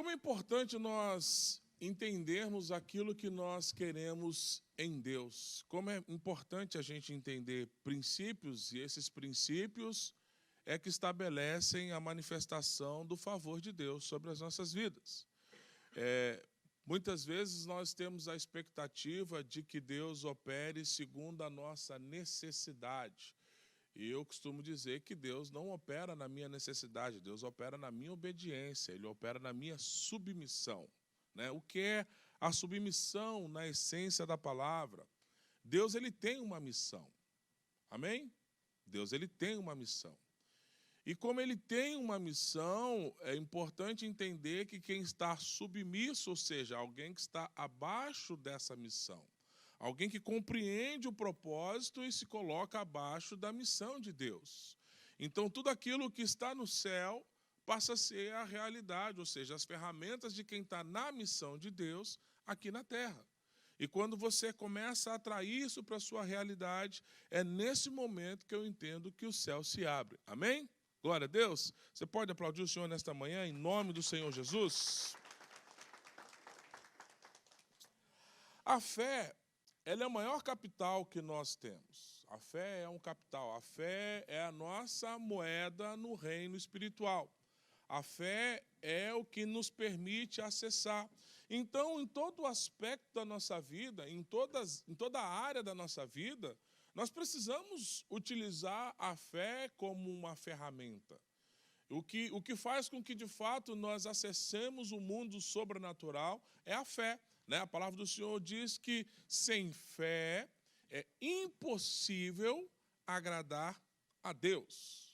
Como é importante nós entendermos aquilo que nós queremos em Deus. Como é importante a gente entender princípios, e esses princípios é que estabelecem a manifestação do favor de Deus sobre as nossas vidas. Muitas vezes nós temos a expectativa de que Deus opere segundo a nossa necessidade. E eu costumo dizer que Deus não opera na minha necessidade, Deus opera na minha obediência, Ele opera na minha submissão. O que é a submissão na essência da palavra? Deus ele tem uma missão. Amém? Deus ele tem uma missão. E como ele tem uma missão, é importante entender que quem está submisso, ou seja, alguém que está abaixo dessa missão, alguém que compreende o propósito e se coloca abaixo da missão de Deus. Então, tudo aquilo que está no céu passa a ser a realidade, ou seja, as ferramentas de quem está na missão de Deus aqui na terra. E quando você começa a atrair isso para a sua realidade, é nesse momento que eu entendo que o céu se abre. Amém? Glória a Deus. Você pode aplaudir o Senhor nesta manhã, em nome do Senhor Jesus? A fé, ela é o maior capital que nós temos. A fé é um capital. A fé é a nossa moeda no reino espiritual. A fé é o que nos permite acessar. Então, em todo aspecto da nossa vida, em toda a área da nossa vida, nós precisamos utilizar a fé como uma ferramenta. O que faz com que, de fato, nós acessemos o mundo sobrenatural é a fé. A palavra do Senhor diz que sem fé é impossível agradar a Deus.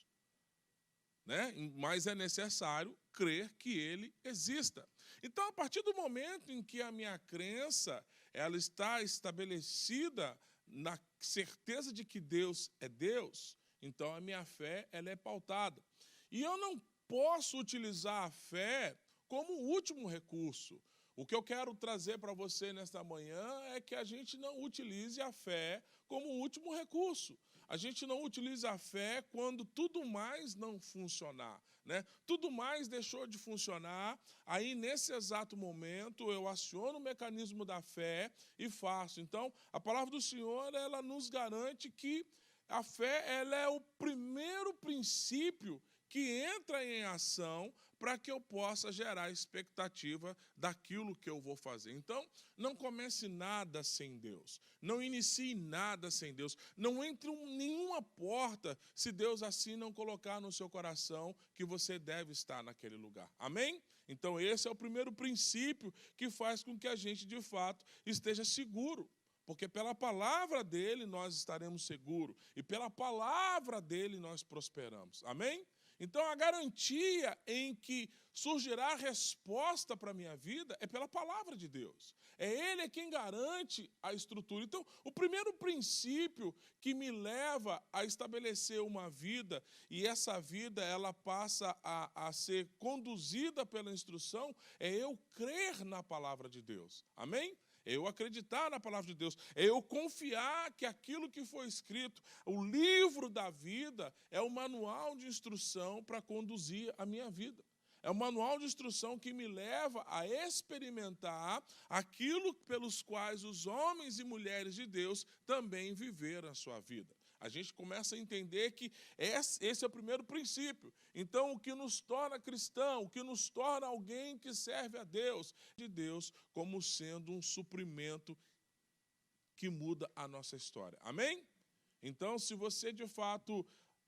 Mas é necessário crer que Ele exista. Então, a partir do momento em que a minha crença ela está estabelecida na certeza de que Deus é Deus, então a minha fé ela é pautada. E eu não posso utilizar a fé como último recurso. O que eu quero trazer para você nesta manhã é que a gente não utilize a fé como último recurso. A gente não utiliza a fé quando tudo mais não funcionar. Tudo mais deixou de funcionar, aí nesse exato momento eu aciono o mecanismo da fé e faço. Então, a palavra do Senhor, ela nos garante que a fé ela é o primeiro princípio que entra em ação para que eu possa gerar expectativa daquilo que eu vou fazer. Então, não comece nada sem Deus. Não inicie nada sem Deus. Não entre nenhuma porta se Deus assim não colocar no seu coração que você deve estar naquele lugar. Amém? Então, esse é o primeiro princípio que faz com que a gente, de fato, esteja seguro. Porque pela palavra dele nós estaremos seguros. E pela palavra dele nós prosperamos. Amém? Então, a garantia em que surgirá a resposta para a minha vida é pela palavra de Deus. É Ele quem garante a estrutura. Então, o primeiro princípio que me leva a estabelecer uma vida, e essa vida ela passa a ser conduzida pela instrução, é eu crer na palavra de Deus. Amém? É eu acreditar na palavra de Deus, é eu confiar que aquilo que foi escrito, o livro da vida, é o manual de instrução para conduzir a minha vida. É o manual de instrução que me leva a experimentar aquilo pelos quais os homens e mulheres de Deus também viveram a sua vida. A gente começa a entender que esse é o primeiro princípio. Então, o que nos torna cristão, o que nos torna alguém que serve a Deus, de Deus como sendo um suprimento que muda a nossa história. Amém? Então, se você de fato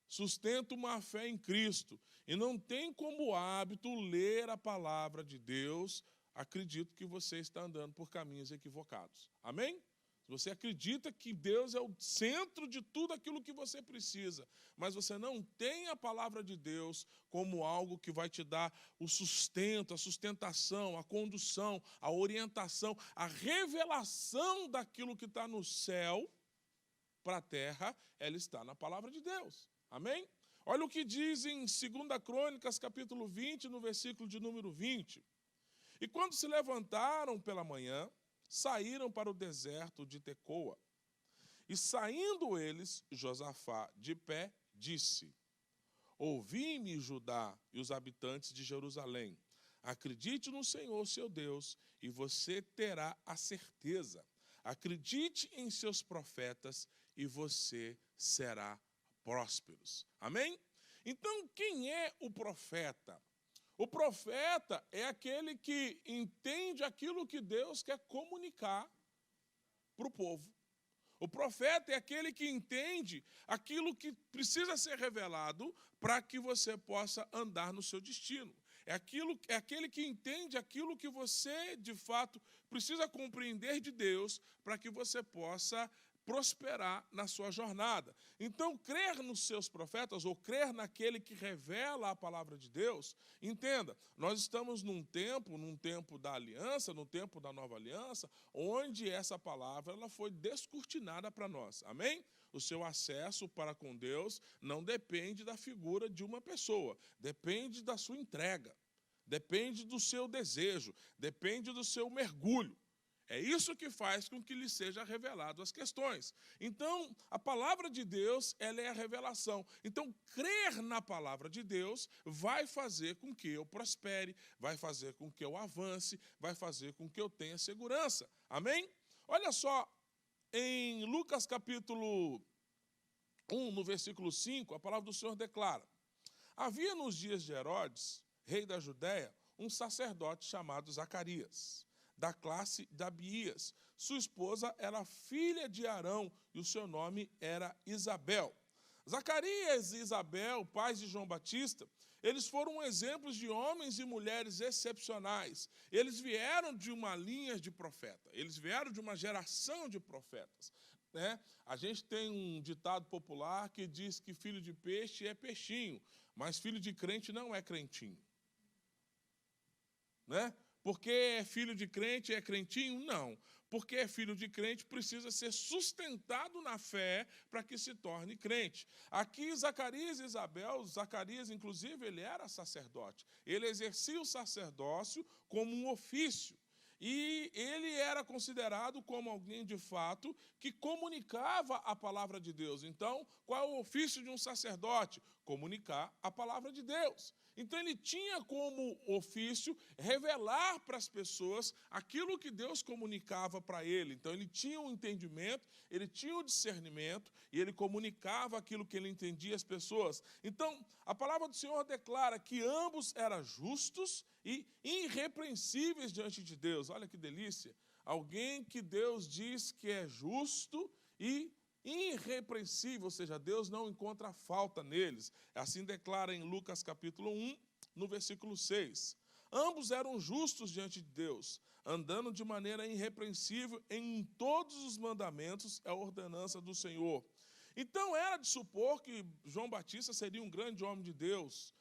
sustenta uma fé em Cristo e não tem como hábito ler a palavra de Deus, acredito que você está andando por caminhos equivocados. Amém? Você acredita que Deus é o centro de tudo aquilo que você precisa, mas você não tem a palavra de Deus como algo que vai te dar o sustento, a sustentação, a condução, a orientação, a revelação daquilo que está no céu para a terra, ela está na palavra de Deus. Amém? Olha o que diz em 2 Crônicas, capítulo 20, no versículo de número 20. E quando se levantaram pela manhã, saíram para o deserto de Tecoa. E saindo eles, Josafá, de pé, disse: Ouvi-me, Judá e os habitantes de Jerusalém. Acredite no Senhor, seu Deus, e você terá a certeza. Acredite em seus profetas e você será próspero. Amém? Então, quem é o profeta? O profeta é aquele que entende aquilo que Deus quer comunicar para o povo. O profeta é aquele que entende aquilo que precisa ser revelado para que você possa andar no seu destino. É aquele que entende aquilo que você, de fato, precisa compreender de Deus para que você possa prosperar na sua jornada. Então, crer nos seus profetas, ou crer naquele que revela a palavra de Deus, entenda, nós estamos num tempo da aliança, no tempo da nova aliança, onde essa palavra ela foi descortinada para nós, amém? O seu acesso para com Deus não depende da figura de uma pessoa, depende da sua entrega, depende do seu desejo, depende do seu mergulho. É isso que faz com que lhe seja revelado as questões. Então, a palavra de Deus, ela é a revelação. Então, crer na palavra de Deus vai fazer com que eu prospere, vai fazer com que eu avance, vai fazer com que eu tenha segurança. Amém? Olha só, em Lucas capítulo 1, no versículo 5, a palavra do Senhor declara: havia nos dias de Herodes, rei da Judéia, um sacerdote chamado Zacarias, da classe de Abias. Sua esposa era filha de Arão e o seu nome era Isabel. Zacarias e Isabel, pais de João Batista, eles foram exemplos de homens e mulheres excepcionais. Eles vieram de uma linha de profeta, eles vieram de uma geração de profetas. Né? A gente tem um ditado popular que diz que filho de peixe é peixinho, mas filho de crente não é crentinho. Né? Porque é filho de crente, é crentinho? Não. Porque é filho de crente, precisa ser sustentado na fé para que se torne crente. Aqui, Zacarias e Isabel, Zacarias, inclusive, ele era sacerdote. Ele exercia o sacerdócio como um ofício. E ele era considerado como alguém, de fato, que comunicava a palavra de Deus. Então, qual é o ofício de um sacerdote? Comunicar a palavra de Deus. Então, ele tinha como ofício revelar para as pessoas aquilo que Deus comunicava para ele. Então, ele tinha um entendimento, ele tinha um discernimento e ele comunicava aquilo que ele entendia às pessoas. Então, a palavra do Senhor declara que ambos eram justos e irrepreensíveis diante de Deus. Olha que delícia! Alguém que Deus diz que é justo e irrepreensível, ou seja, Deus não encontra falta neles. Assim declara em Lucas capítulo 1, no versículo 6. Ambos eram justos diante de Deus, andando de maneira irrepreensível em todos os mandamentos e a ordenança do Senhor. Então era de supor que João Batista seria um grande homem de Deus,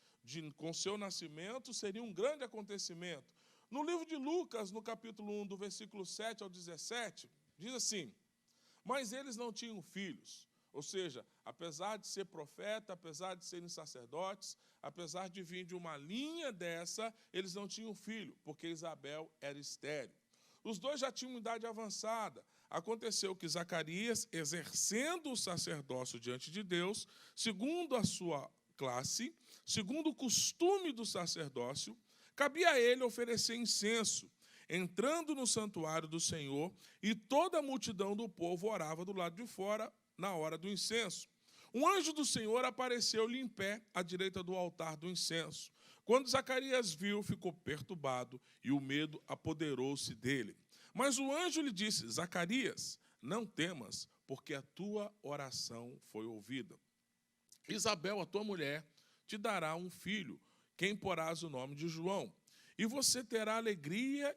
com seu nascimento seria um grande acontecimento. No livro de Lucas, no capítulo 1, do versículo 7 ao 17, diz assim: mas eles não tinham filhos, ou seja, apesar de ser profeta, apesar de serem sacerdotes, apesar de vir de uma linha dessa, eles não tinham filho, porque Isabel era estéril. Os dois já tinham idade avançada. Aconteceu que Zacarias, exercendo o sacerdócio diante de Deus, segundo a sua classe, segundo o costume do sacerdócio, cabia a ele oferecer incenso, entrando no santuário do Senhor, e toda a multidão do povo orava do lado de fora, na hora do incenso. Um anjo do Senhor apareceu-lhe em pé, à direita do altar do incenso. Quando Zacarias viu, ficou perturbado, e o medo apoderou-se dele. Mas o anjo lhe disse: Zacarias, não temas, porque a tua oração foi ouvida. Isabel, a tua mulher, te dará um filho, quem porás o nome de João. E você terá alegria,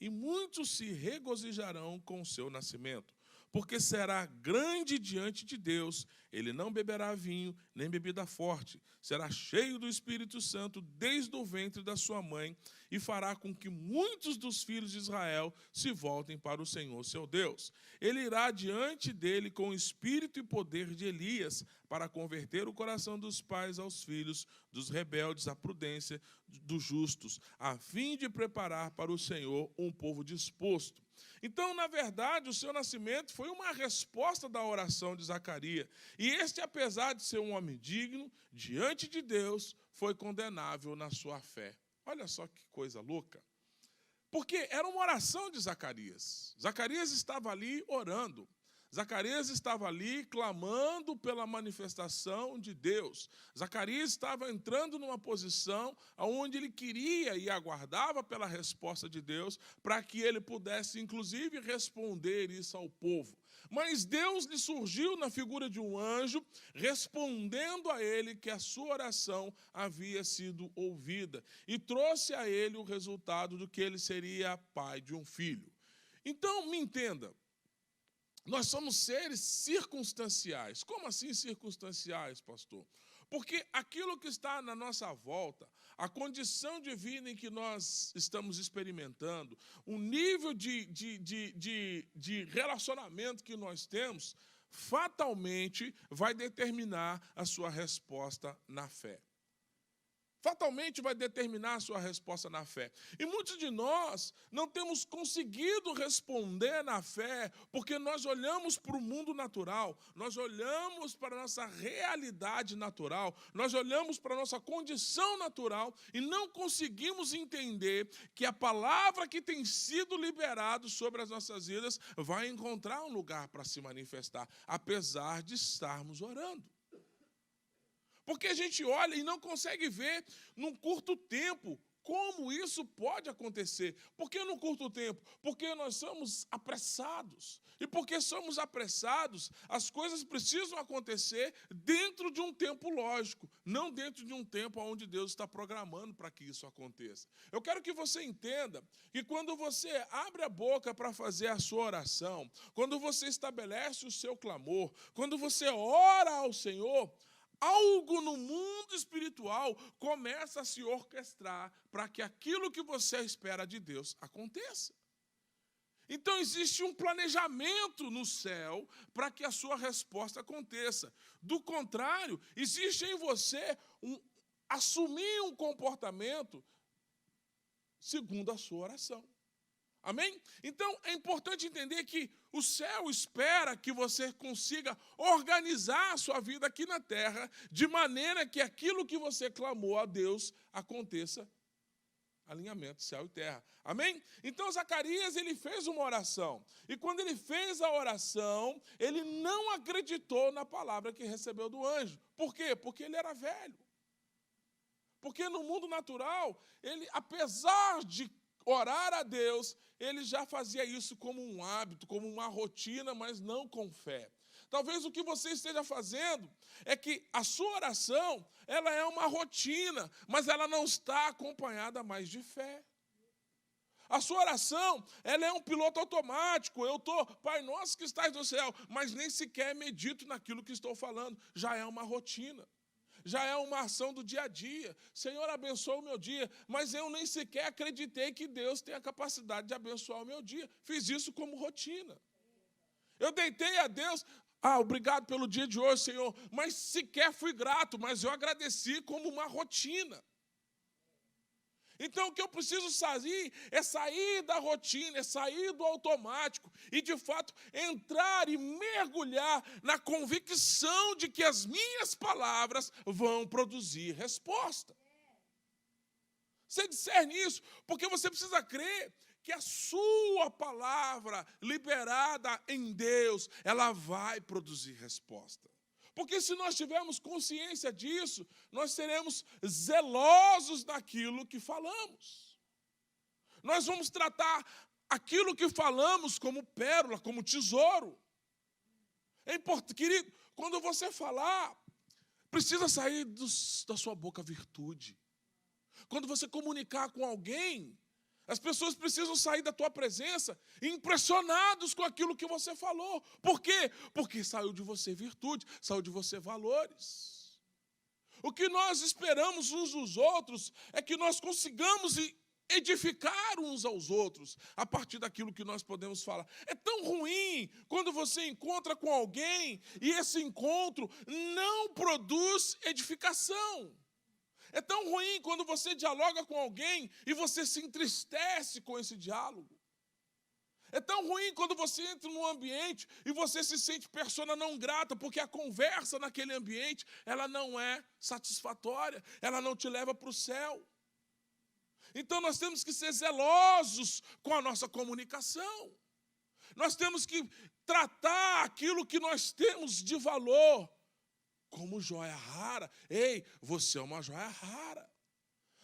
e muitos se regozijarão com o seu nascimento, porque será grande diante de Deus. Ele não beberá vinho, nem bebida forte. Será cheio do Espírito Santo desde o ventre da sua mãe, e fará com que muitos dos filhos de Israel se voltem para o Senhor, seu Deus. Ele irá diante dele com o espírito e poder de Elias, para converter o coração dos pais aos filhos, dos rebeldes à prudência, dos justos, a fim de preparar para o Senhor um povo disposto. Então, na verdade, o seu nascimento foi uma resposta da oração de Zacarias. E este, apesar de ser um homem digno, diante de Deus, foi condenável na sua fé. Olha só que coisa louca. Porque era uma oração de Zacarias. Zacarias estava ali orando. Zacarias estava ali clamando pela manifestação de Deus. Zacarias estava entrando numa posição onde ele queria e aguardava pela resposta de Deus para que ele pudesse, inclusive, responder isso ao povo. Mas Deus lhe surgiu na figura de um anjo, respondendo a ele que a sua oração havia sido ouvida e trouxe a ele o resultado de que ele seria pai de um filho. Então, me entenda. Nós somos seres circunstanciais. Como assim circunstanciais, pastor? Porque aquilo que está na nossa volta, a condição de vida em que nós estamos experimentando, o nível de relacionamento que nós temos, fatalmente vai determinar a sua resposta na fé. Fatalmente vai determinar a sua resposta na fé. E muitos de nós não temos conseguido responder na fé, porque nós olhamos para o mundo natural, nós olhamos para a nossa realidade natural, nós olhamos para a nossa condição natural e não conseguimos entender que a palavra que tem sido liberada sobre as nossas vidas vai encontrar um lugar para se manifestar, apesar de estarmos orando. Porque a gente olha e não consegue ver num curto tempo como isso pode acontecer. Por que num curto tempo? Porque nós somos apressados. E porque somos apressados, as coisas precisam acontecer dentro de um tempo lógico, não dentro de um tempo onde Deus está programando para que isso aconteça. Eu quero que você entenda que quando você abre a boca para fazer a sua oração, quando você estabelece o seu clamor, quando você ora ao Senhor, algo no mundo espiritual começa a se orquestrar para que aquilo que você espera de Deus aconteça. Então existe um planejamento no céu para que a sua resposta aconteça. Do contrário, existe em você assumir um comportamento segundo a sua oração. Amém? Então, é importante entender que o céu espera que você consiga organizar a sua vida aqui na terra, de maneira que aquilo que você clamou a Deus aconteça. Alinhamento céu e terra. Amém? Então, Zacarias, ele fez uma oração. E quando ele fez a oração, ele não acreditou na palavra que recebeu do anjo. Por quê? Porque ele era velho. Porque no mundo natural, ele, apesar de orar a Deus, ele já fazia isso como um hábito, como uma rotina, mas não com fé. Talvez o que você esteja fazendo é que a sua oração, ela é uma rotina, mas ela não está acompanhada mais de fé. A sua oração, ela é um piloto automático. Eu estou, Pai nosso que estás no céu, mas nem sequer medito naquilo que estou falando. Já é uma rotina. Já é uma ação do dia a dia. Senhor, abençoa o meu dia. Mas eu nem sequer acreditei que Deus tem a capacidade de abençoar o meu dia. Fiz isso como rotina. Eu deitei a Deus, obrigado pelo dia de hoje, Senhor. Mas sequer fui grato, mas eu agradeci como uma rotina. Então, o que eu preciso fazer é sair da rotina, é sair do automático e, de fato, entrar e mergulhar na convicção de que as minhas palavras vão produzir resposta. Você discerne isso porque você precisa crer que a sua palavra liberada em Deus, ela vai produzir resposta. Porque se nós tivermos consciência disso, nós seremos zelosos naquilo que falamos. Nós vamos tratar aquilo que falamos como pérola, como tesouro. É importante, querido, quando você falar, precisa sair da sua boca virtude. Quando você comunicar com alguém, as pessoas precisam sair da tua presença impressionados com aquilo que você falou. Por quê? Porque saiu de você virtude, saiu de você valores. O que nós esperamos uns dos outros é que nós consigamos edificar uns aos outros a partir daquilo que nós podemos falar. É tão ruim quando você encontra com alguém e esse encontro não produz edificação. É tão ruim quando você dialoga com alguém e você se entristece com esse diálogo. É tão ruim quando você entra num ambiente e você se sente persona não grata, porque a conversa naquele ambiente, ela não é satisfatória, ela não te leva para o céu. Então nós temos que ser zelosos com a nossa comunicação. Nós temos que tratar aquilo que nós temos de valor como joia rara. Ei, você é uma joia rara.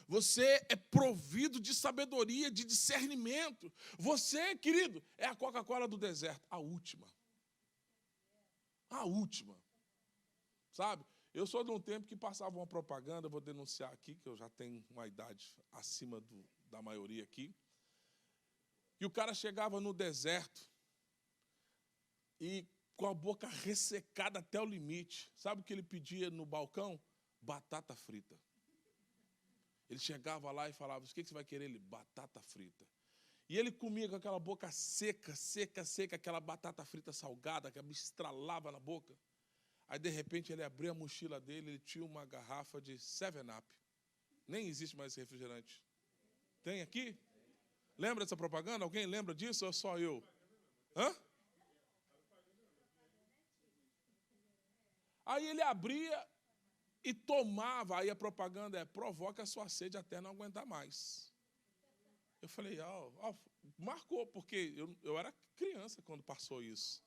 Você é provido de sabedoria, de discernimento. Você, querido, é a Coca-Cola do deserto, a última. A última. Sabe? Eu sou de um tempo que passava uma propaganda, vou denunciar aqui, que eu já tenho uma idade acima da maioria aqui, e o cara chegava no deserto e com a boca ressecada até o limite. Sabe o que ele pedia no balcão? Batata frita. Ele chegava lá e falava, o que você vai querer? Ele, batata frita. E ele comia com aquela boca seca, aquela batata frita salgada, que estralava na boca. Aí, de repente, ele abria a mochila dele, ele tinha uma garrafa de 7-Up. Nem existe mais esse refrigerante. Tem aqui? Lembra dessa propaganda? Alguém lembra disso ou é só eu? Hã? Aí ele abria e tomava. Aí a propaganda é, provoca a sua sede até não aguentar mais. Eu falei, marcou, porque eu era criança quando passou isso.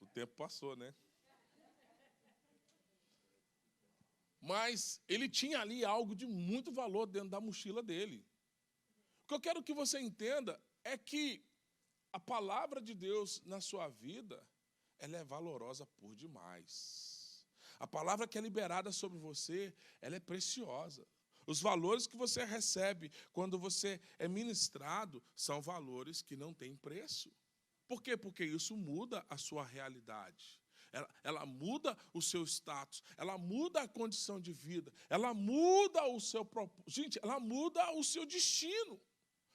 O tempo passou, né? Mas ele tinha ali algo de muito valor dentro da mochila dele. O que eu quero que você entenda é que a palavra de Deus na sua vida, ela é valorosa por demais. A palavra que é liberada sobre você, ela é preciosa. Os valores que você recebe quando você é ministrado são valores que não têm preço. Por quê? Porque isso muda a sua realidade. Ela muda o seu status, ela muda a condição de vida, ela muda o seu propósito. Gente, ela muda o seu destino.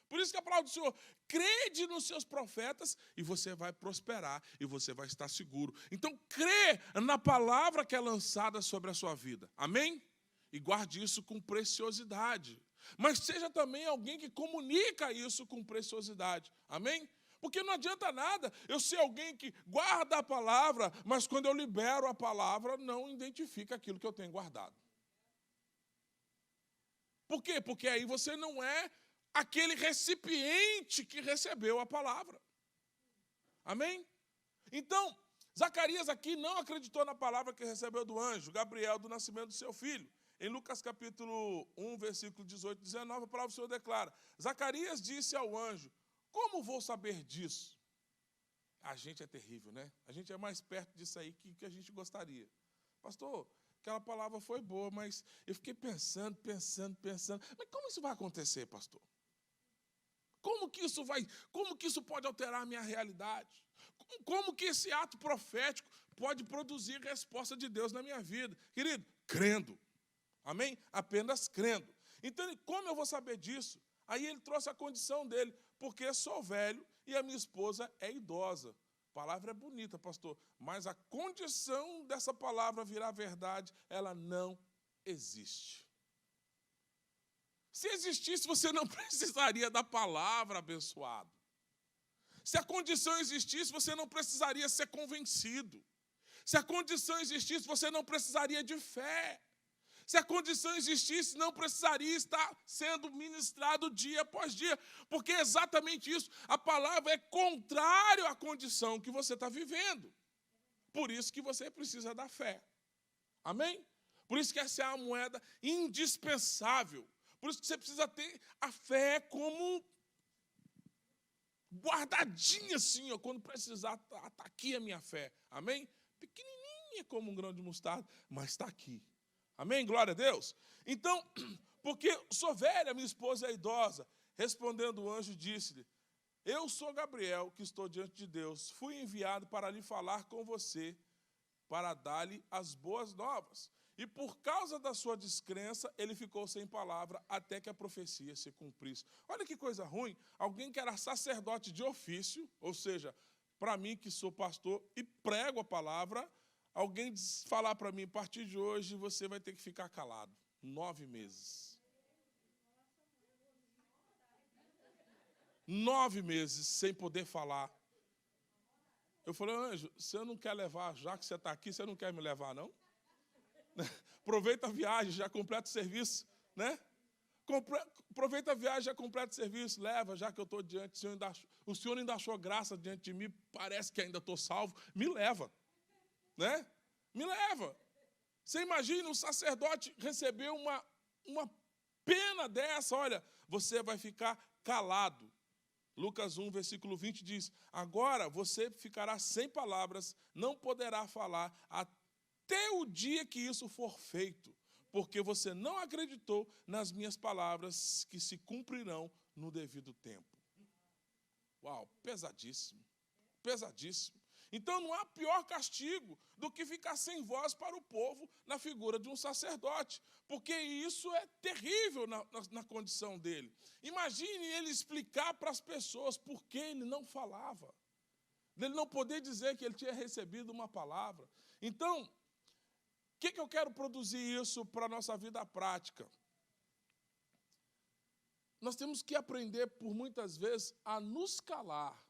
Por isso que a palavra do Senhor, crede nos seus profetas e você vai prosperar e você vai estar seguro. Então, crê na palavra que é lançada sobre a sua vida. Amém? E guarde isso com preciosidade. Mas seja também alguém que comunica isso com preciosidade. Amém? Porque não adianta nada eu ser alguém que guarda a palavra, mas quando eu libero a palavra, não identifica aquilo que eu tenho guardado. Por quê? Porque aí você não é aquele recipiente que recebeu a palavra. Amém? Então, Zacarias aqui não acreditou na palavra que recebeu do anjo, Gabriel, do nascimento do seu filho. Em Lucas capítulo 1, versículo 18 e 19, a palavra do Senhor declara, Zacarias disse ao anjo, como vou saber disso? A gente é terrível, né? A gente é mais perto disso aí que a gente gostaria. Pastor, aquela palavra foi boa, mas eu fiquei pensando. Mas como isso vai acontecer, pastor? Como que isso pode alterar a minha realidade? Como que esse ato profético pode produzir resposta de Deus na minha vida? Querido, crendo. Amém? Apenas crendo. Então, como eu vou saber disso? Aí ele trouxe a condição dele, porque sou velho e a minha esposa é idosa. A palavra é bonita, pastor, mas a condição dessa palavra virar verdade, ela não existe. Se existisse, você não precisaria da palavra, abençoado. Se a condição existisse, você não precisaria ser convencido. Se a condição existisse, você não precisaria de fé. Se a condição existisse, não precisaria estar sendo ministrado dia após dia, porque é exatamente isso. A palavra é contrário à condição que você está vivendo. Por isso que você precisa da fé. Amém? Por isso que essa é a moeda indispensável. Por isso que você precisa ter a fé como guardadinha assim, ó, quando precisar, tá aqui a minha fé. Amém? Pequenininha como um grão de mostarda, mas está aqui. Amém? Glória a Deus. Então, porque sou velha, minha esposa é idosa. Respondendo o anjo, disse-lhe, eu sou Gabriel, que estou diante de Deus. Fui enviado para lhe falar com você, para dar-lhe as boas novas. E por causa da sua descrença, ele ficou sem palavra até que a profecia se cumprisse. Olha que coisa ruim. Alguém que era sacerdote de ofício, ou seja, para mim que sou pastor e prego a palavra, alguém falar para mim, a partir de hoje você vai ter que ficar calado. 9 meses. 9 meses sem poder falar. Eu falei, anjo, você não quer levar, já que você está aqui, você não quer me levar, não? Aproveita a viagem, já completa o serviço, né? Aproveita a viagem, já completa o serviço, leva, já que eu estou diante, o Senhor ainda achou graça diante de mim, parece que ainda estou salvo, me leva, né? Me leva. Você imagina o sacerdote receber uma pena dessa, olha, você vai ficar calado. Lucas 1, versículo 20 diz, agora você ficará sem palavras, não poderá falar até o dia que isso for feito, porque você não acreditou nas minhas palavras que se cumprirão no devido tempo. Uau, pesadíssimo, pesadíssimo. Então não há pior castigo do que ficar sem voz para o povo na figura de um sacerdote, porque isso é terrível na condição dele. Imagine ele explicar para as pessoas por que ele não falava, ele não poder dizer que ele tinha recebido uma palavra. Então, o que eu quero produzir isso para a nossa vida prática? Nós temos que aprender, por muitas vezes, a nos calar,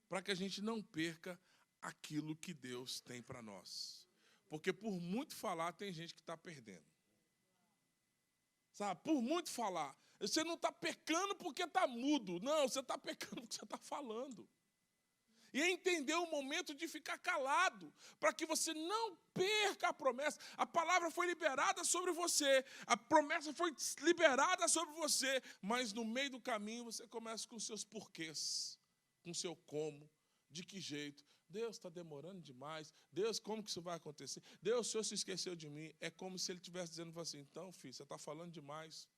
para que a gente não perca aquilo que Deus tem para nós. Porque por muito falar, tem gente que está perdendo. Sabe, por muito falar. Você não está pecando porque está mudo. Não, você está pecando porque você está falando. E é entender o momento de ficar calado, para que você não perca a promessa. A palavra foi liberada sobre você, a promessa foi liberada sobre você, mas no meio do caminho você começa com seus porquês, com seu como, de que jeito. Deus está demorando demais. Deus, como que isso vai acontecer? Deus, o Senhor se esqueceu de mim. É como se Ele estivesse dizendo assim, então, filho, você está falando demais.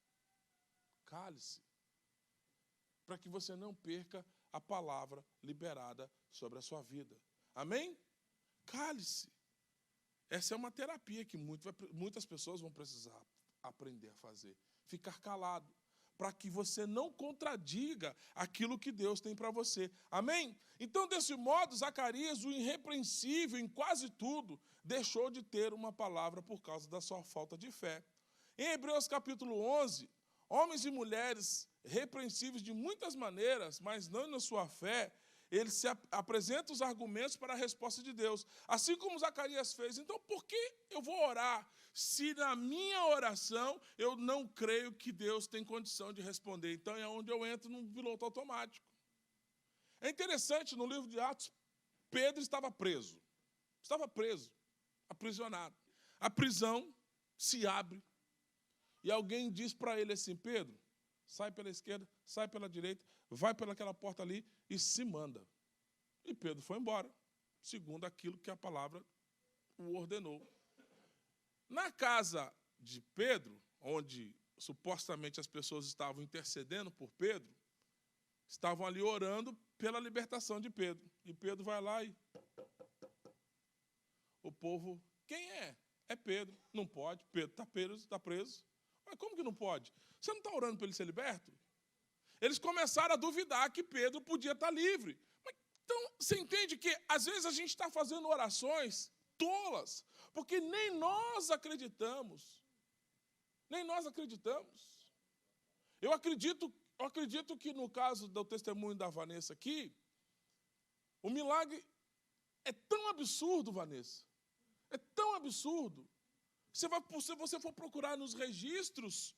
Cale-se. Para que você não perca a palavra liberada sobre a sua vida. Amém? Cale-se. Essa é uma terapia que muitas pessoas vão precisar aprender a fazer. Ficar calado, para que você não contradiga aquilo que Deus tem para você. Amém? Então, desse modo, Zacarias, o irrepreensível em quase tudo, deixou de ter uma palavra por causa da sua falta de fé. Em Hebreus capítulo 11, homens e mulheres repreensíveis de muitas maneiras, mas não na sua fé, eles se apresentam os argumentos para a resposta de Deus, assim como Zacarias fez. Então, por que eu vou orar se na minha oração eu não creio que Deus tem condição de responder? Então, é onde eu entro num piloto automático. É interessante, no livro de Atos, Pedro estava preso, aprisionado. A prisão se abre e alguém diz para ele assim, Pedro, sai pela esquerda, sai pela direita, vai pelaquela porta ali e se manda. E Pedro foi embora, segundo aquilo que a palavra o ordenou. Na casa de Pedro, onde supostamente as pessoas estavam intercedendo por Pedro, estavam ali orando pela libertação de Pedro. E Pedro vai lá e... O povo, quem é? É Pedro. Não pode, Pedro está preso. Mas como que não pode? Você não está orando para ele ser liberto? Eles começaram a duvidar que Pedro podia estar livre. Mas, então, você entende que às vezes a gente está fazendo orações tolas, porque nem nós acreditamos. Nem nós acreditamos. Eu acredito que no caso do testemunho da Vanessa aqui, o milagre é tão absurdo, Vanessa. É tão absurdo. Se você for procurar nos registros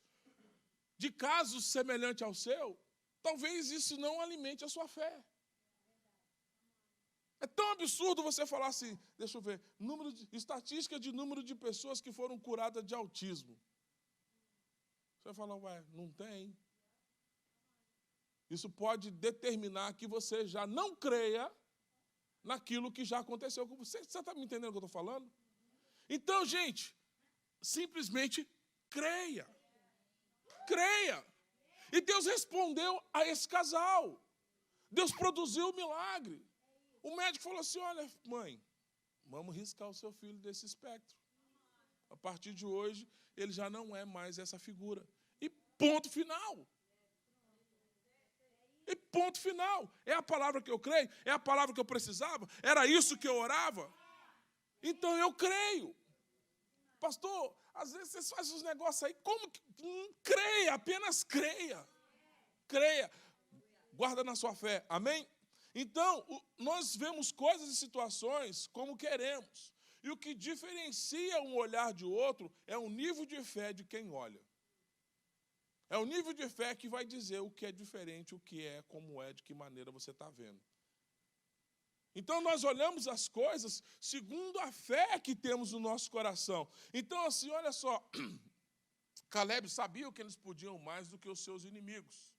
de casos semelhantes ao seu, talvez isso não alimente a sua fé. É tão absurdo você falar assim, deixa eu ver, estatística de número de pessoas que foram curadas de autismo. Você vai falar, ué, não tem. Isso pode determinar que você já não creia naquilo que já aconteceu com você. Você está me entendendo o que eu estou falando? Então, gente, simplesmente creia. Creia. E Deus respondeu a esse casal. Deus produziu o milagre. O médico falou assim, olha, mãe, vamos riscar o seu filho desse espectro. A partir de hoje, ele já não é mais essa figura. E ponto final. E ponto final. É a palavra que eu creio? É a palavra que eu precisava? Era isso que eu orava? Então eu creio. Pastor, às vezes vocês fazem uns negócios aí, como que... creia, apenas creia. Creia. Guarda na sua fé. Amém? Então, nós vemos coisas e situações como queremos. E o que diferencia um olhar de outro é o nível de fé de quem olha. É o nível de fé que vai dizer o que é diferente, o que é, como é, de que maneira você está vendo. Então, nós olhamos as coisas segundo a fé que temos no nosso coração. Então, assim, olha só, Caleb sabia que eles podiam mais do que os seus inimigos.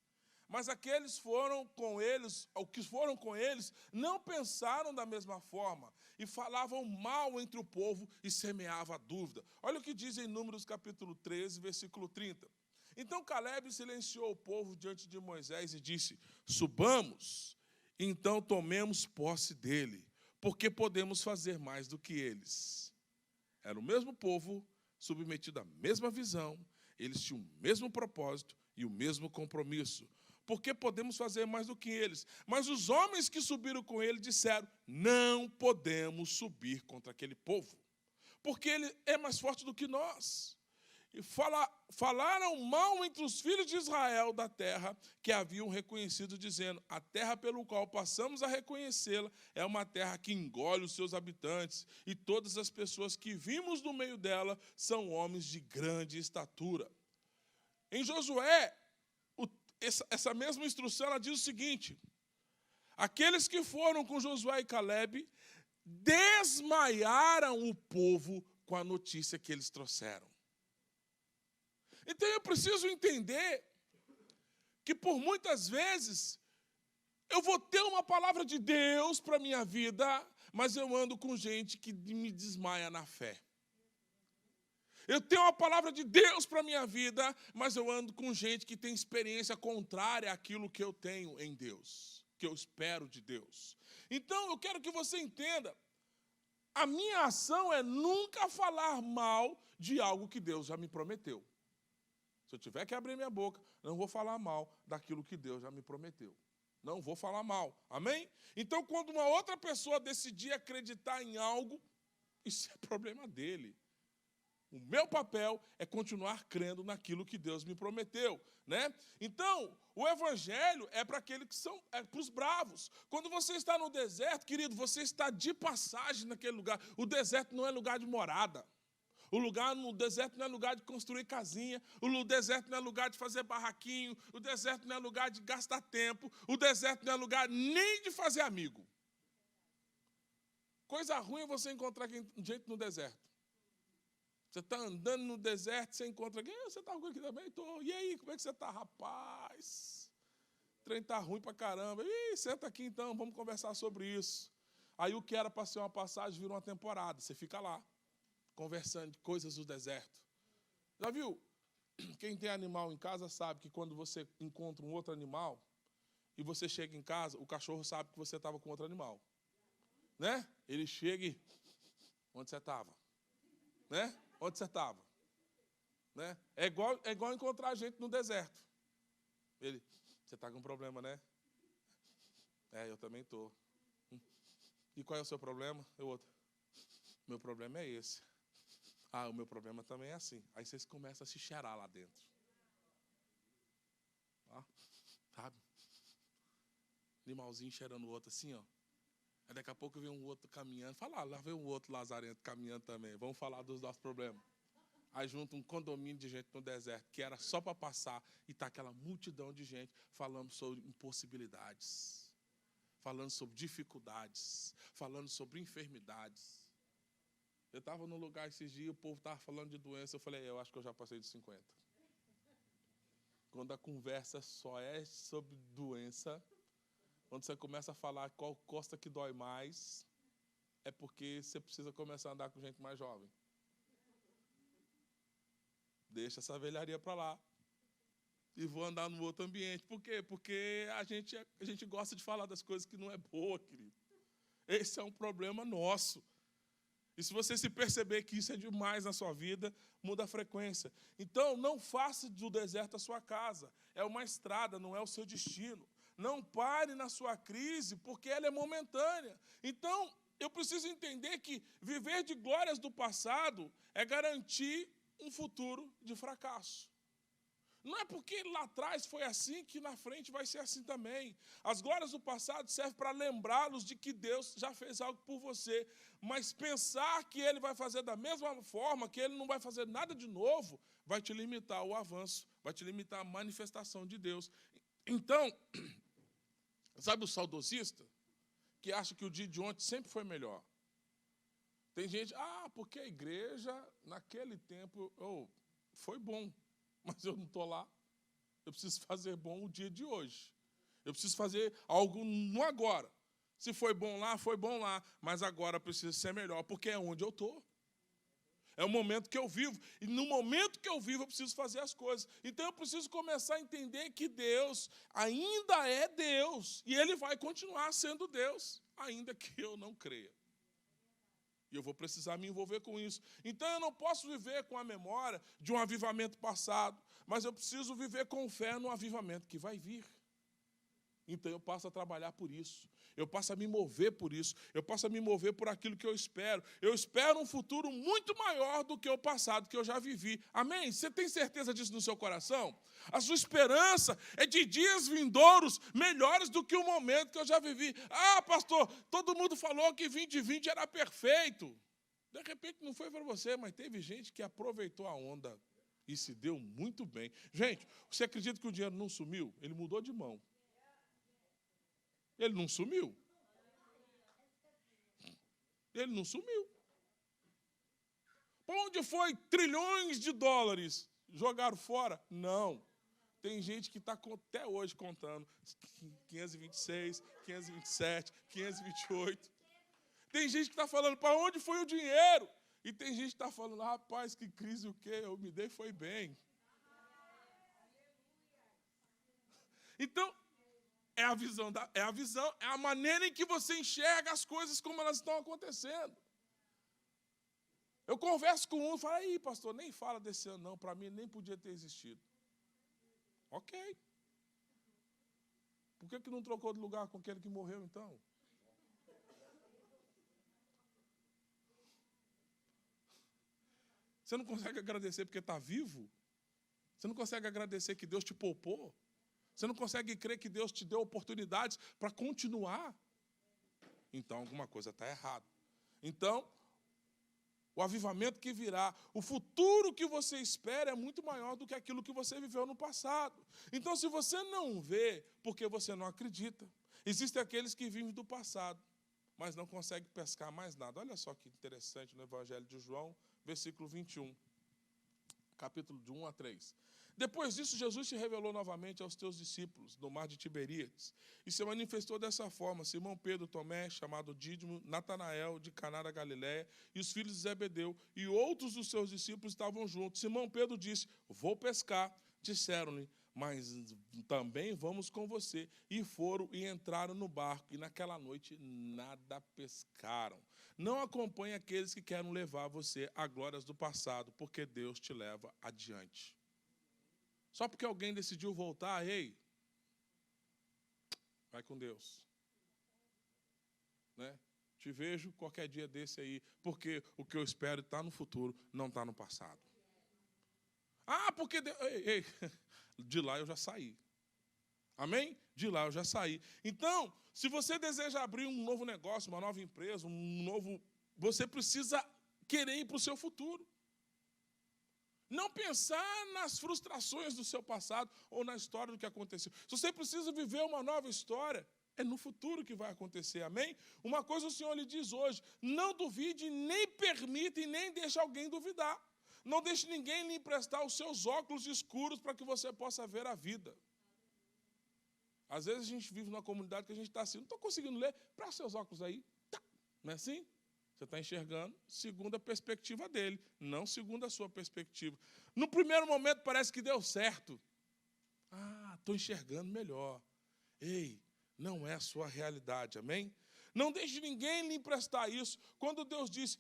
Mas aqueles que foram com eles, não pensaram da mesma forma e falavam mal entre o povo e semeavam a dúvida. Olha o que diz em Números capítulo 13, versículo 30. Então Caleb silenciou o povo diante de Moisés e disse: subamos, então tomemos posse dele, porque podemos fazer mais do que eles. Era o mesmo povo, submetido à mesma visão, eles tinham o mesmo propósito e o mesmo compromisso. Porque podemos fazer mais do que eles. Mas os homens que subiram com ele disseram: não podemos subir contra aquele povo, porque ele é mais forte do que nós. E falaram mal entre os filhos de Israel da terra que haviam reconhecido, dizendo: a terra pelo qual passamos a reconhecê-la é uma terra que engole os seus habitantes, e todas as pessoas que vimos no meio dela são homens de grande estatura. Em Josué, essa mesma instrução ela diz o seguinte: aqueles que foram com Josué e Caleb desmaiaram o povo com a notícia que eles trouxeram. Então eu preciso entender que por muitas vezes eu vou ter uma palavra de Deus para a minha vida, mas eu ando com gente que me desmaia na fé. Eu tenho uma palavra de Deus para a minha vida, mas eu ando com gente que tem experiência contrária àquilo que eu tenho em Deus, que eu espero de Deus. Então eu quero que você entenda, a minha ação é nunca falar mal de algo que Deus já me prometeu. Se eu tiver que abrir minha boca, não vou falar mal daquilo que Deus já me prometeu. Não vou falar mal. Amém? Então, quando uma outra pessoa decidir acreditar em algo, isso é problema dele. O meu papel é continuar crendo naquilo que Deus me prometeu, né? Então, o evangelho é para aqueles que são, é para os bravos. Quando você está no deserto, querido, você está de passagem naquele lugar. O deserto não é lugar de morada. O deserto não é lugar de construir casinha, o deserto não é lugar de fazer barraquinho, o deserto não é lugar de gastar tempo, o deserto não é lugar nem de fazer amigo. Coisa ruim é você encontrar gente no deserto. Você está andando no deserto, você encontra alguém: você está ruim aqui também? Estou. E aí, como é que você está? Rapaz, o trem está ruim pra caramba. Ih, senta aqui então, vamos conversar sobre isso. Aí o que era para ser uma passagem vira uma temporada, você fica lá, conversando de coisas do deserto. Já viu? Quem tem animal em casa sabe que quando você encontra um outro animal e você chega em casa, o cachorro sabe que você estava com outro animal. Né? Ele chega e: onde você estava? Né? Onde você estava? Né? É igual encontrar gente no deserto. Ele: você está com problema, né? É, eu também estou. E qual é o seu problema? O outro: meu problema é esse. Ah, o meu problema também é assim. Aí vocês começam a se cheirar lá dentro. Ah, sabe? Animalzinho cheirando o outro assim, ó. Aí daqui a pouco vem um outro caminhando. Fala: lá vem um outro lazarento caminhando também. Vamos falar dos nossos problemas. Aí junta um condomínio de gente no deserto, que era só para passar, e está aquela multidão de gente falando sobre impossibilidades, falando sobre dificuldades, falando sobre enfermidades. Eu estava num lugar esses dias, o povo estava falando de doença, eu falei: eu acho que eu já passei de 50. Quando a conversa só é sobre doença, quando você começa a falar qual costa que dói mais, é porque você precisa começar a andar com gente mais jovem. Deixa essa velharia para lá e vou andar no outro ambiente. Por quê? Porque a gente gosta de falar das coisas que não é boa, querido. Esse é um problema nosso. E se você se perceber que isso é demais na sua vida, muda a frequência. Então, não faça do deserto a sua casa. É uma estrada, não é o seu destino. Não pare na sua crise, porque ela é momentânea. Então, eu preciso entender que viver de glórias do passado é garantir um futuro de fracasso. Não é porque lá atrás foi assim que na frente vai ser assim também. As glórias do passado servem para lembrá-los de que Deus já fez algo por você. Mas pensar que Ele vai fazer da mesma forma, que Ele não vai fazer nada de novo, vai te limitar o avanço, vai te limitar a manifestação de Deus. Então, sabe o saudosista? Que acha que o dia de ontem sempre foi melhor. Tem gente, porque a igreja, naquele tempo, foi bom. Mas eu não estou lá. Eu preciso fazer bom o dia de hoje. Eu preciso fazer algo no agora. Se foi bom lá, foi bom lá. Mas agora precisa ser melhor, porque é onde eu estou. É o momento que eu vivo. E no momento que eu vivo, eu preciso fazer as coisas. Então eu preciso começar a entender que Deus ainda é Deus. E Ele vai continuar sendo Deus, ainda que eu não creia. E eu vou precisar me envolver com isso. Então eu não posso viver com a memória de um avivamento passado, mas eu preciso viver com fé no avivamento que vai vir. Então eu passo a trabalhar por isso. Eu passo a me mover por isso. Eu passo a me mover por aquilo que eu espero. Eu espero um futuro muito maior do que o passado que eu já vivi. Amém? Você tem certeza disso no seu coração? A sua esperança é de dias vindouros melhores do que o momento que eu já vivi. Pastor, todo mundo falou que 2020 era perfeito. De repente não foi para você, mas teve gente que aproveitou a onda e se deu muito bem. Gente, você acredita que o dinheiro não sumiu? Ele mudou de mão. Ele não sumiu. Ele não sumiu. Para onde foi trilhões de dólares? Jogaram fora? Não. Tem gente que está até hoje contando. 526, 527, 528. Tem gente que está falando, para onde foi o dinheiro? E tem gente que está falando, rapaz, que crise o quê? Eu me dei, foi bem. Então, é a maneira em que você enxerga as coisas como elas estão acontecendo. Eu converso com um e falo, aí, pastor, nem fala desse ano não, para mim nem podia ter existido. Ok. Por que não trocou de lugar com aquele que morreu então? Você não consegue agradecer porque está vivo? Você não consegue agradecer que Deus te poupou? Você não consegue crer que Deus te deu oportunidades para continuar? Então, alguma coisa está errada. Então, o avivamento que virá, o futuro que você espera é muito maior do que aquilo que você viveu no passado. Então, se você não vê, porque você não acredita. Existem aqueles que vivem do passado, mas não conseguem pescar mais nada. Olha só que interessante no Evangelho de João, versículo 21, capítulo de 1 a 3. Depois disso, Jesus se revelou novamente aos teus discípulos no mar de Tiberíades e se manifestou dessa forma: Simão Pedro, Tomé, chamado Dídimo, Natanael, de Caná da Galiléia, e os filhos de Zebedeu, e outros dos seus discípulos estavam juntos. Simão Pedro disse, vou pescar. Disseram-lhe, mas também vamos com você. E foram e entraram no barco, e naquela noite nada pescaram. Não acompanhe aqueles que querem levar você a glórias do passado, porque Deus te leva adiante. Só porque alguém decidiu voltar, ei, vai com Deus. Né? Te vejo qualquer dia desse aí, porque o que eu espero está no futuro, não está no passado. Porque Deus... Ei, de lá eu já saí. Amém? De lá eu já saí. Então, se você deseja abrir um novo negócio, uma nova empresa, você precisa querer ir para o seu futuro. Não pensar nas frustrações do seu passado ou na história do que aconteceu. Se você precisa viver uma nova história, é no futuro que vai acontecer, amém? Uma coisa o Senhor lhe diz hoje, não duvide, nem permita e nem deixe alguém duvidar. Não deixe ninguém lhe emprestar os seus óculos escuros para que você possa ver a vida. Às vezes a gente vive numa comunidade que a gente está assim, não estou conseguindo ler, presta seus óculos aí. Não é assim? Você está enxergando segundo a perspectiva dele, não segundo a sua perspectiva. No primeiro momento parece que deu certo. Estou enxergando melhor. Ei, não é a sua realidade, amém? Não deixe ninguém lhe emprestar isso. Quando Deus disse,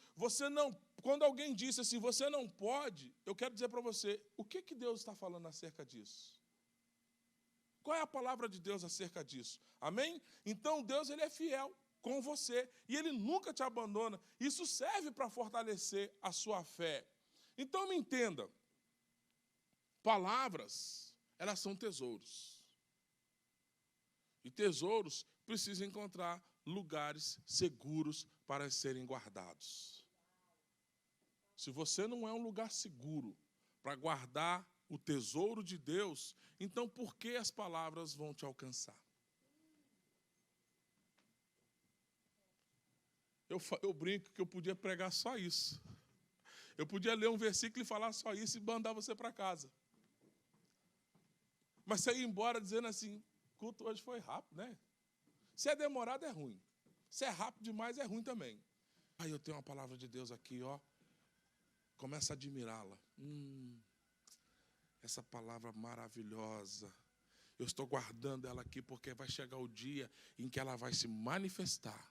quando alguém disse assim, você não pode, eu quero dizer para você, o que Deus está falando acerca disso? Qual é a palavra de Deus acerca disso? Amém? Então Deus, Ele é fiel com você, e Ele nunca te abandona. Isso serve para fortalecer a sua fé. Então me entenda, palavras elas são tesouros. E tesouros precisam encontrar lugares seguros para serem guardados. Se você não é um lugar seguro para guardar o tesouro de Deus, então por que as palavras vão te alcançar? Eu brinco que eu podia pregar só isso. Eu podia ler um versículo e falar só isso e mandar você para casa. Mas você ir embora dizendo assim, o culto hoje foi rápido, né? Se é demorado, é ruim. Se é rápido demais, é ruim também. Aí eu tenho uma palavra de Deus aqui, ó. Começa a admirá-la. Essa palavra maravilhosa. Eu estou guardando ela aqui porque vai chegar o dia em que ela vai se manifestar.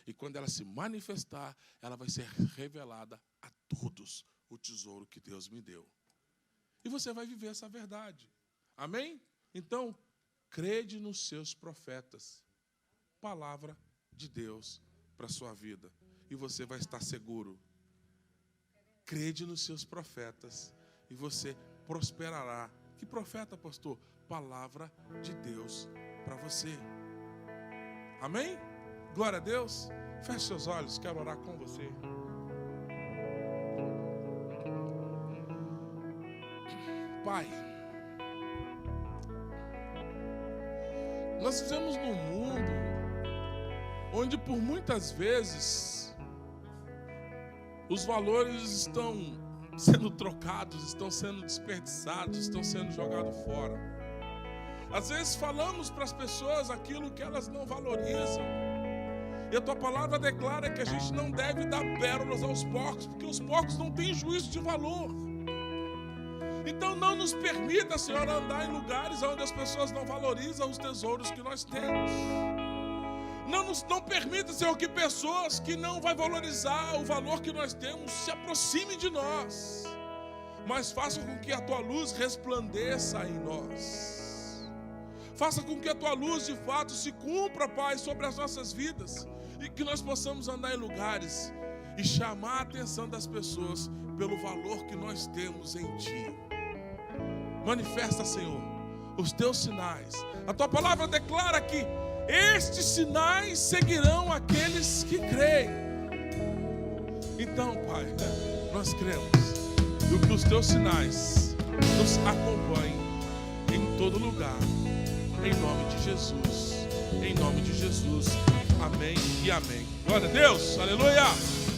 E quando ela se manifestar, ela vai ser revelada a todos o tesouro que Deus me deu. E você vai viver essa verdade. Amém? Então, crede nos seus profetas. Palavra de Deus para a sua vida. E você vai estar seguro. Crede nos seus profetas e você prosperará. Que profeta, pastor? Palavra de Deus para você. Amém? Glória a Deus. Feche seus olhos, quero orar com você. Pai, nós vivemos num mundo onde por muitas vezes os valores estão sendo trocados, estão sendo desperdiçados, estão sendo jogados fora. Às vezes falamos para as pessoas aquilo que elas não valorizam. E a tua palavra declara que a gente não deve dar pérolas aos porcos, porque os porcos não têm juízo de valor. Então não nos permita, Senhor, andar em lugares onde as pessoas não valorizam os tesouros que nós temos. Não permita, Senhor, que pessoas que não vão valorizar o valor que nós temos se aproximem de nós. Mas faça com que a tua luz resplandeça em nós. Faça com que a tua luz de fato se cumpra, Pai, sobre as nossas vidas. E que nós possamos andar em lugares e chamar a atenção das pessoas pelo valor que nós temos em Ti. Manifesta, Senhor, os teus sinais. A tua palavra declara que estes sinais seguirão aqueles que creem. Então, Pai, nós cremos que os teus sinais nos acompanhem em todo lugar. Em nome de Jesus. Em nome de Jesus. Amém e amém. Glória a Deus. Aleluia.